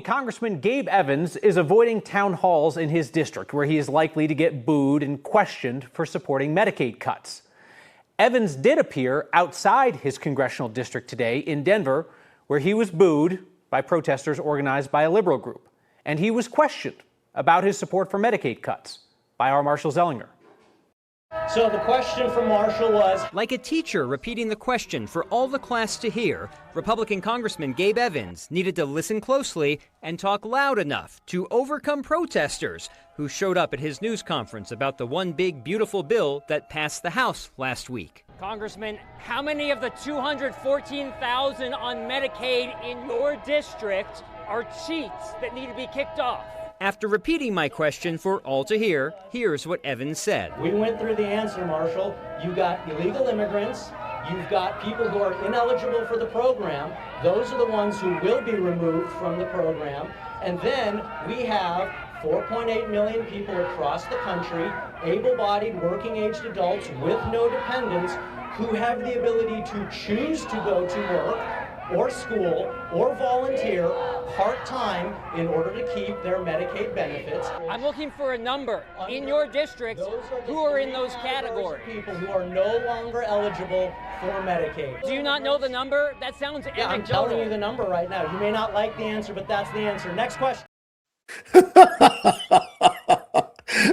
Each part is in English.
Congressman Gabe Evans is avoiding town halls in his district, where he is likely to get booed and questioned for supporting Medicaid cuts. Evans did appear outside his congressional district today in Denver, where he was booed by protesters organized by a liberal group. And he was questioned about his support for Medicaid cuts by our Marshall Zellinger. So the question from Marshall was... Like a teacher repeating the question for all the class to hear, Republican Congressman Gabe Evans needed to listen closely and talk loud enough to overcome protesters who showed up at his news conference about the one big beautiful bill that passed the House last week. Congressman, how many of the 214,000 on Medicaid in your district are cheats that need to be kicked off? After repeating my question for all to hear, here's what Evans said. We went through the answer, Marshall. You got illegal immigrants. You've got people who are ineligible for the program. Those are the ones who will be removed from the program. And then we have 4.8 million people across the country, able-bodied, working-aged adults with no dependents, who have the ability to choose to go to work or school or volunteer part-time in order to keep their Medicaid benefits. I'm looking for a number in your district who are in those categories. People who are no longer eligible for Medicaid. Do you not know the number? That sounds anecdotal. I'm telling you the number right now. You may not like the answer, but that's the answer. Next question.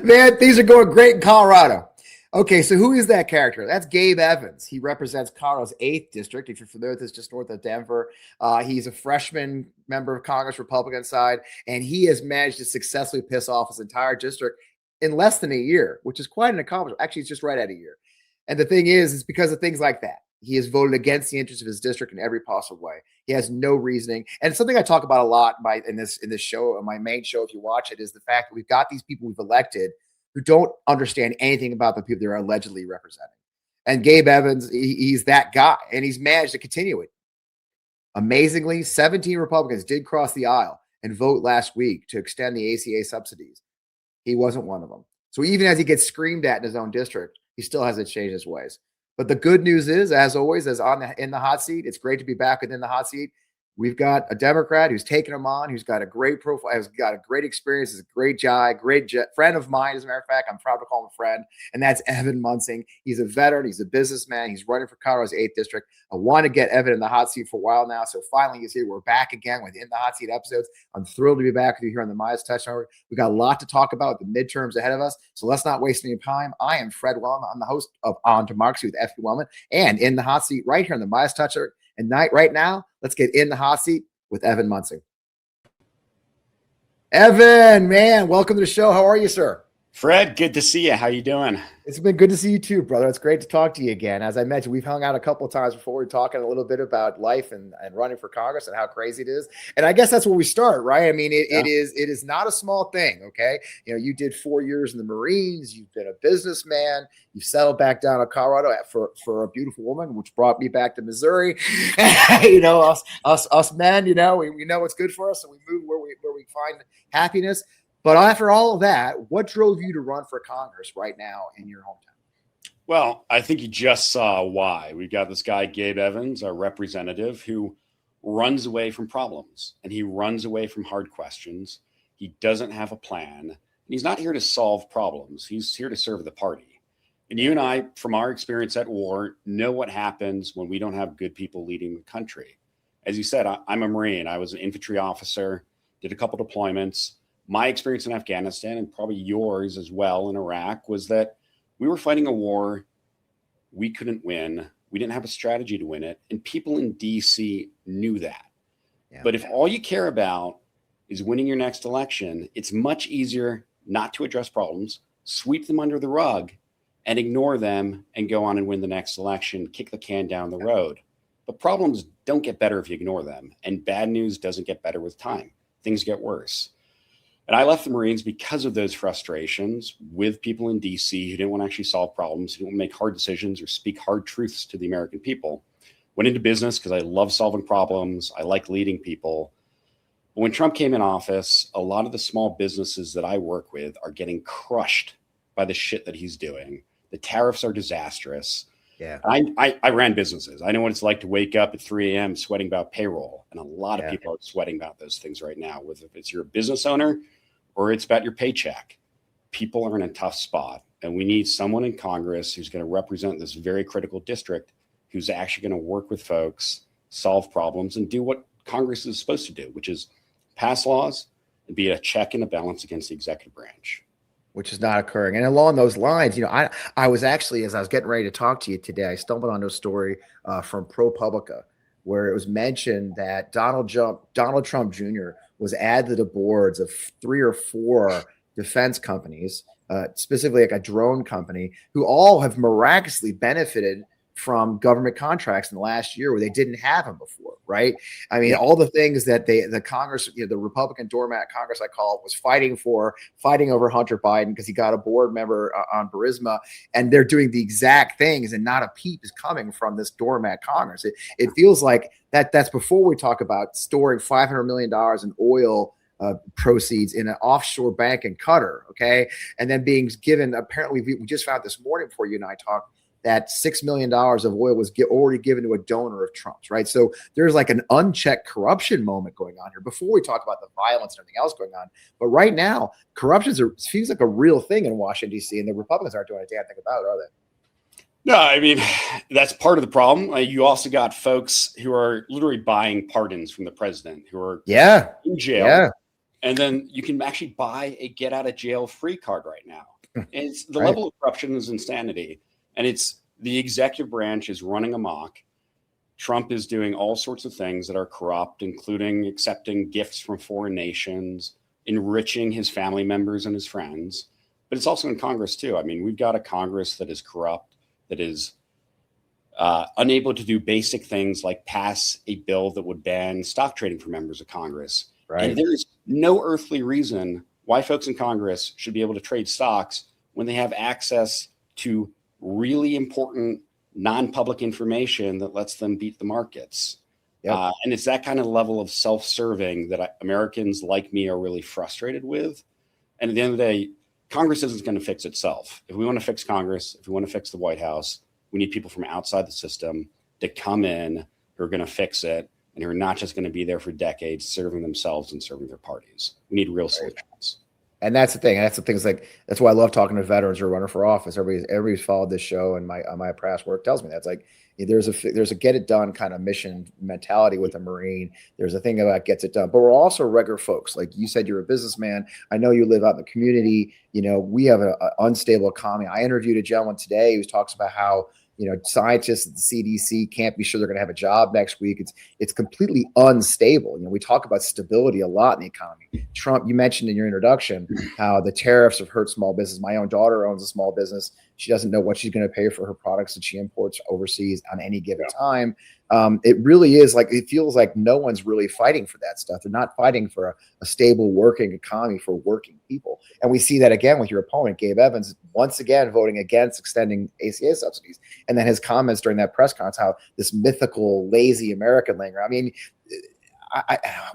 Man, things are going great in Colorado. Okay, so who is that character? That's Gabe Evans. He represents Colorado's 8th district. If you're familiar with this, just north of Denver. He's a freshman member of Congress, Republican side, and he has managed to successfully piss off his entire district in less than a year, which is quite an accomplishment. Actually, it's just right at a year. And the thing is, it's because of things like that. He has voted against the interests of his district in every possible way. He has no reasoning. And something I talk about a lot in this show, my main show, if you watch it, is the fact that we've got these people we've elected who don't understand anything about the people they're allegedly representing. And Gabe Evans, he's that guy, and he's managed to continue it. Amazingly, 17 Republicans did cross the aisle and vote last week to extend the ACA subsidies. He wasn't one of them. So even as he gets screamed at in his own district, he still hasn't changed his ways. But the good news is, as always, in the hot seat, it's great to be back within the hot seat. We've got a Democrat who's taken him on, who's got a great profile, has got a great experience, is a great guy, friend of mine, as a matter of fact. I'm proud to call him a friend, and that's Evan Munsing. He's a veteran. He's a businessman. He's running for Colorado's 8th district. I want to get Evan in the hot seat for a while now, so finally he's here. We're back again with In the Hot Seat episodes. I'm thrilled to be back with you here on the MeidasTouch Network. We've got a lot to talk about with the midterms ahead of us, so let's not waste any time. I am Fred Wellman. I'm the host of On Democracy with F. Wellman, and In the Hot Seat right here on the MeidasTouch Network. And right now, let's get in the hot seat with Evan Munsing. Evan, man, welcome to the show. How are you, sir? Fred, good to see you. How you doing? It's been good to see you too, brother. It's great to talk to you again. As I mentioned, we've hung out a couple of times before. We're talking a little bit about life and running for Congress and how crazy it is. And I guess that's where we start, right? I mean, it is not a small thing, okay? You know, you did 4 years in the Marines. You've been a businessman. You've settled back down in Colorado for a beautiful woman, which brought me back to Missouri. You know, us men, you know, we know what's good for us, and we move where we find happiness. But after all of that, what drove you to run for Congress right now in your hometown? Well, I think you just saw why. We've got this guy, Gabe Evans, our representative, who runs away from problems, and he runs away from hard questions. He doesn't have a plan, and he's not here to solve problems. He's here to serve the party. And you and I, from our experience at war, know what happens when we don't have good people leading the country. As you said, I'm a Marine. I was an infantry officer, did a couple deployments. My experience in Afghanistan, and probably yours as well in Iraq, was that we were fighting a war we couldn't win. We didn't have a strategy to win it. And people in DC knew that. Yeah. But if all you care about is winning your next election, it's much easier not to address problems, sweep them under the rug, and ignore them and go on and win the next election, kick the can down the road. But problems don't get better if you ignore them. And bad news doesn't get better with time. Things get worse. And I left the Marines because of those frustrations with people in DC who didn't want to actually solve problems, who didn't want to make hard decisions or speak hard truths to the American people. Went into business because I love solving problems. I like leading people. But when Trump came in office, a lot of the small businesses that I work with are getting crushed by the shit that he's doing. The tariffs are disastrous. Yeah. I ran businesses. I know what it's like to wake up at 3 a.m. sweating about payroll. And a lot of people are sweating about those things right now, whether it's you're a business owner or it's about your paycheck. People are in a tough spot. And we need someone in Congress who's going to represent this very critical district, who's actually going to work with folks, solve problems, and do what Congress is supposed to do, which is pass laws and be a check and a balance against the executive branch. Which is not occurring. And along those lines, I was actually, as I was getting ready to talk to you today, I stumbled onto a story from ProPublica where it was mentioned that Donald Trump Jr. was added to the boards of 3 or 4 defense companies, specifically like a drone company, who all have miraculously benefited from government contracts in the last year where they didn't have them before, right? I mean, all the things that the Congress, the Republican doormat Congress, I call it, was fighting over Hunter Biden because he got a board member on Burisma, and they're doing the exact things, and not a peep is coming from this doormat Congress. It feels like that's before we talk about storing $500 million in oil proceeds in an offshore bank in Qatar, okay? And then being given, apparently, we just found this morning before you and I talked, that $6 million of oil was already given to a donor of Trump's, right? So there's like an unchecked corruption moment going on here before we talk about the violence and everything else going on. But right now, corruption feels like a real thing in Washington, D.C., and the Republicans aren't doing a damn thing about it, are they? No, I mean, that's part of the problem. You also got folks who are literally buying pardons from the president, who are in jail. Yeah. And then you can actually buy a get out of jail free card right now. And it's the level of corruption is insanity. And it's the executive branch is running amok. Trump is doing all sorts of things that are corrupt, including accepting gifts from foreign nations, enriching his family members and his friends. But it's also in Congress, too. I mean, we've got a Congress that is corrupt, that is unable to do basic things like pass a bill that would ban stock trading for members of Congress. Right. And there is no earthly reason why folks in Congress should be able to trade stocks when they have access to really important non-public information that lets them beat the markets. Yep. And it's that kind of level of self-serving that Americans like me are really frustrated with. And at the end of the day, Congress isn't going to fix itself. If we want to fix Congress, if we want to fix the White House, we need people from outside the system to come in who are going to fix it and who are not just going to be there for decades serving themselves and serving their parties. We need real solutions. And that's the thing. That's why I love talking to veterans who are running for office. Everybody's followed this show, and my past work tells me that's like there's a get it done kind of mission mentality with a Marine. There's a thing about gets it done, but we're also regular folks. Like you said, you're a businessman. I know you live out in the community. We have an unstable economy. I interviewed a gentleman today who talks about how scientists at the CDC can't be sure they're going to have a job next week. It's completely unstable. We talk about stability a lot in the economy. Trump, you mentioned in your introduction how the tariffs have hurt small business. My own daughter owns a small business. She doesn't know what she's going to pay for her products that she imports overseas on any given time. It really is like, it feels like no one's really fighting for that stuff. They're not fighting for a stable working economy for working people. And we see that again with your opponent, Gabe Evans, once again voting against extending ACA subsidies. And then his comments during that press conference, how this mythical, lazy American linger. I mean,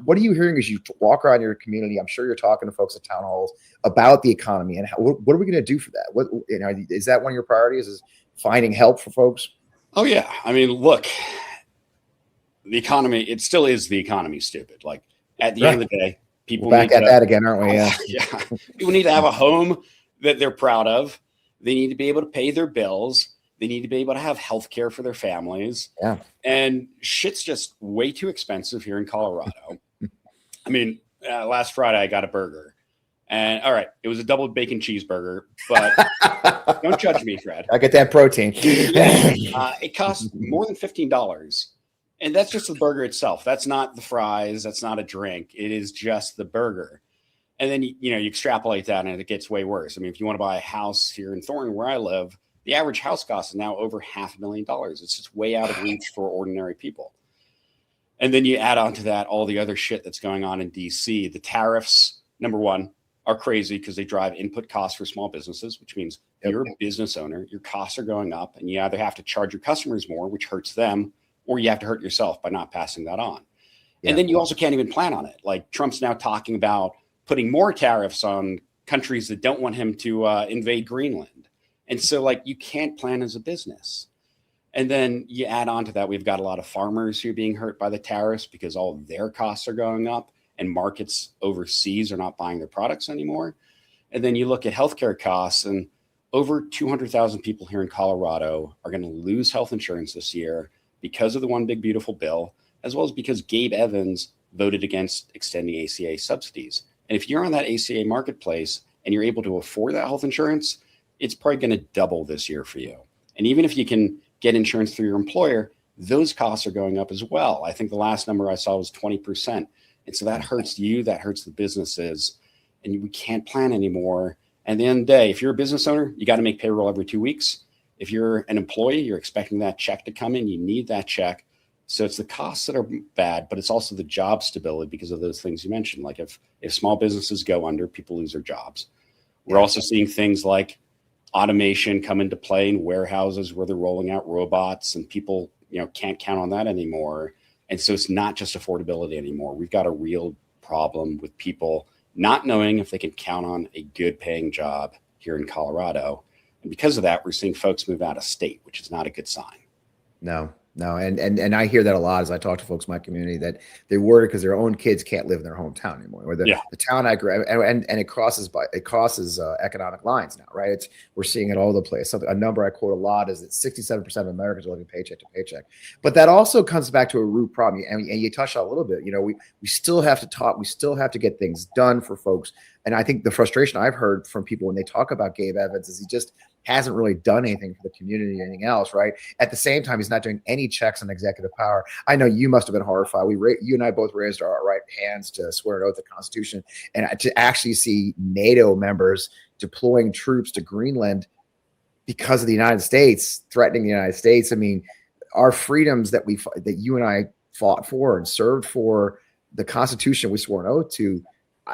what are you hearing as you walk around your community? I'm sure you're talking to folks at town halls about the economy and what are we going to do for that? What is that one of your priorities? Is finding help for folks? Oh yeah, I mean, look, the economy. It still is the economy. Stupid. Like at the end of the day, people back at that again, aren't we? Yeah. People need to have a home that they're proud of. They need to be able to pay their bills. They need to be able to have health care for their families. Yeah. And shit's just way too expensive here in Colorado. I mean, last Friday I got a burger. And all right, it was a double bacon cheeseburger, but don't judge me, Fred. I get that protein. It costs more than $15. And that's just the burger itself. That's not the fries. That's not a drink. It is just the burger. And then, you extrapolate that and it gets way worse. I mean, if you want to buy a house here in Thornton where I live, the average house cost is now over $500,000. It's just way out of reach for ordinary people. And then you add on to that all the other shit that's going on in DC. The tariffs, number one, are crazy because they drive input costs for small businesses, which means you're a business owner, your costs are going up, and you either have to charge your customers more, which hurts them, or you have to hurt yourself by not passing that on. And then you also can't even plan on it. Like Trump's now talking about putting more tariffs on countries that don't want him to invade Greenland. And so, like, you can't plan as a business. And then you add on to that, we've got a lot of farmers who are being hurt by the tariffs because all of their costs are going up and markets overseas are not buying their products anymore. And then you look at healthcare costs, and over 200,000 people here in Colorado are going to lose health insurance this year because of the One Big Beautiful Bill, as well as because Gabe Evans voted against extending ACA subsidies. And if you're on that ACA marketplace and you're able to afford that health insurance, it's probably going to double this year for you. And even if you can get insurance through your employer, those costs are going up as well. I think the last number I saw was 20%. And so that hurts you, that hurts the businesses, and we can't plan anymore. And at the end of the day, if you're a business owner, you got to make payroll every 2 weeks. If you're an employee, you're expecting that check to come in, you need that check. So it's the costs that are bad, but it's also the job stability because of those things you mentioned. Like if small businesses go under, people lose their jobs. We're also seeing things like automation come into play in warehouses where they're rolling out robots, and people, can't count on that anymore. And so it's not just affordability anymore. We've got a real problem with people not knowing if they can count on a good paying job here in Colorado. And because of that, we're seeing folks move out of state, which is not a good sign. No. And I hear that a lot as I talk to folks in my community, that they're worried because their own kids can't live in their hometown anymore, or the town I grew up, and it crosses economic lines now, right? We're seeing it all over the place. A number I quote a lot is that 67% of Americans are living paycheck to paycheck. But that also comes back to a root problem, and you touched on it a little bit. We still have to talk. We still have to get things done for folks. And I think the frustration I've heard from people when they talk about Gabe Evans is he just hasn't really done anything for the community or anything else, right? At the same time, he's not doing any checks on executive power. I know you must have been horrified. You and I both raised our right hands to swear an oath to the Constitution, and to actually see NATO members deploying troops to Greenland because of the United States, threatening the United States. I mean, our freedoms that you and I fought for and served for, the Constitution we swore an oath to,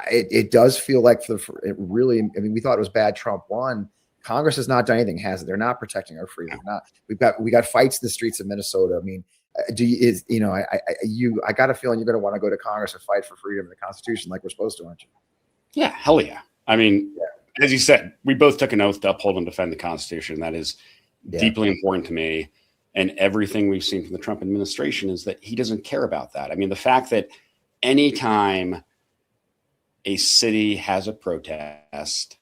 it does feel like we thought it was bad Trump won. Congress has not done anything, has it? They're not protecting our freedom. We got fights in the streets of Minnesota. I mean, I got a feeling you're going to want to go to Congress and fight for freedom and the Constitution like we're supposed to, aren't you? Yeah, hell yeah. I mean, as you said, we both took an oath to uphold and defend the Constitution. That is deeply important to me. And everything we've seen from the Trump administration is that he doesn't care about that. I mean, the fact that anytime a city has a protest,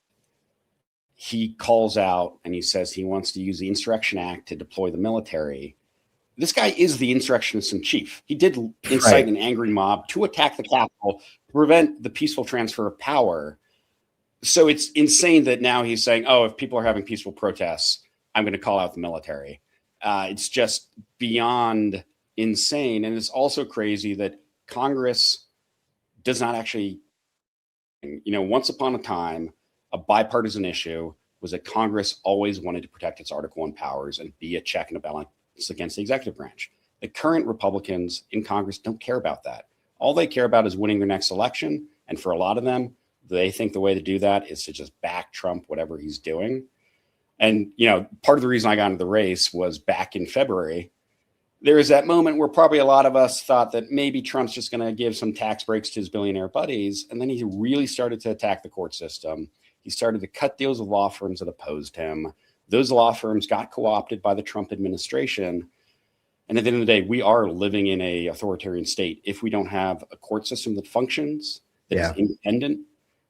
he calls out and he says he wants to use the Insurrection Act to deploy the military. This guy is the insurrectionist in chief. He did incite an angry mob to attack the Capitol to prevent the peaceful transfer of power. So it's insane that now he's saying, if people are having peaceful protests, I'm going to call out the military. It's just beyond insane. And it's also crazy that Congress does not actually, once upon a time, a bipartisan issue was that Congress always wanted to protect its Article I powers and be a check and a balance against the executive branch. The current Republicans in Congress don't care about that. All they care about is winning their next election. And for a lot of them, they think the way to do that is to just back Trump, whatever he's doing. And, part of the reason I got into the race was back in February. There was that moment where probably a lot of us thought that maybe Trump's just going to give some tax breaks to his billionaire buddies. And then he really started to attack the court system. He started to cut deals with law firms that opposed him. Those law firms got co-opted by the Trump administration. And at the end of the day, we are living in an authoritarian state if we don't have a court system that functions, that is independent,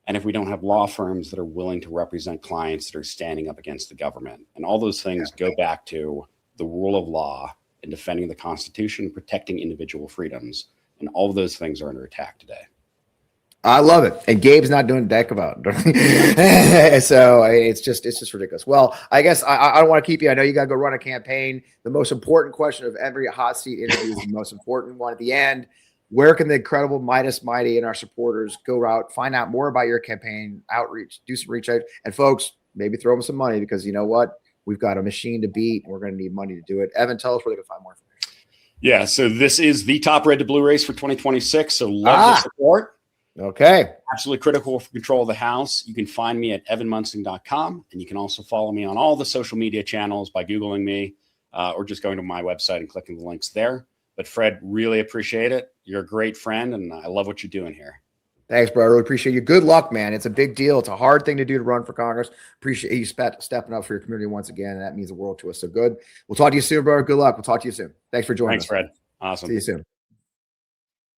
and if we don't have law firms that are willing to represent clients that are standing up against the government. And all those things go back to the rule of law and defending the Constitution, protecting individual freedoms. And all of those things are under attack today. I love it. And Gabe's not doing a deck about it. So it's just ridiculous. Well, I guess I don't want to keep you. I know you got to go run a campaign. The most important question of every hot seat interview is the most important one at the end. Where can the incredible Meidas Mighty and our supporters go out, find out more about your campaign, outreach, do some reach out, and folks, maybe throw them some money, because you know what? We've got a machine to beat, and we're going to need money to do it. Evan, tell us where they can find more information. Yeah, so this is the top red to blue race for 2026. So love the support. Okay. Absolutely critical for control of the House. You can find me at evanmunsing.com, and you can also follow me on all the social media channels by Googling me or just going to my website and clicking the links there. But Fred, really appreciate it. You're a great friend, and I love what you're doing here. Thanks, bro. I really appreciate you. Good luck, man. It's a big deal. It's a hard thing to do to run for Congress. Appreciate you stepping up for your community once again. And that means the world to us. So good. We'll talk to you soon, bro. Good luck. We'll talk to you soon. Thanks for joining us. Thanks, Fred. Awesome. See you soon.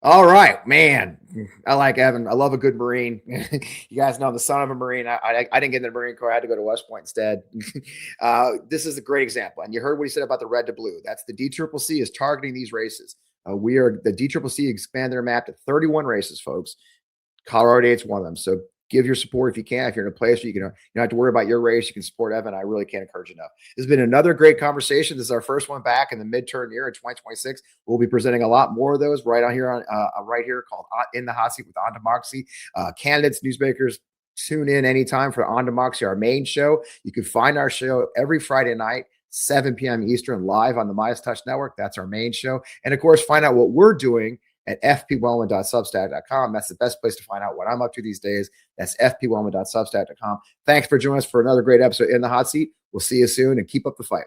All right, man. I like Evan. I love a good Marine. You guys know I'm the son of a Marine. I didn't get in the Marine Corps. I had to go to West Point instead. This is a great example. And you heard what he said about the red to blue. That's the DCCC is targeting these races. The DCCC expand their map to 31 races, folks. Colorado 8's one of them. So give your support if you can. If you're in a place where you don't have to worry about your race, you can support Evan. I really can't encourage you enough. This has been another great conversation. This is our first one back in the midterm year in 2026. We'll be presenting a lot more of those right here called In the Hot Seat with On Democracy. Candidates, newsmakers, tune in anytime for On Democracy, our main show. You can find our show every Friday night, 7 p.m. Eastern, live on the MeidasTouch Network. That's our main show. And of course, find out what we're doing at fpwellman.substack.com. That's the best place to find out what I'm up to these days. That's fpwellman.substack.com. Thanks for joining us for another great episode in the Hot Seat. We'll see you soon and keep up the fight.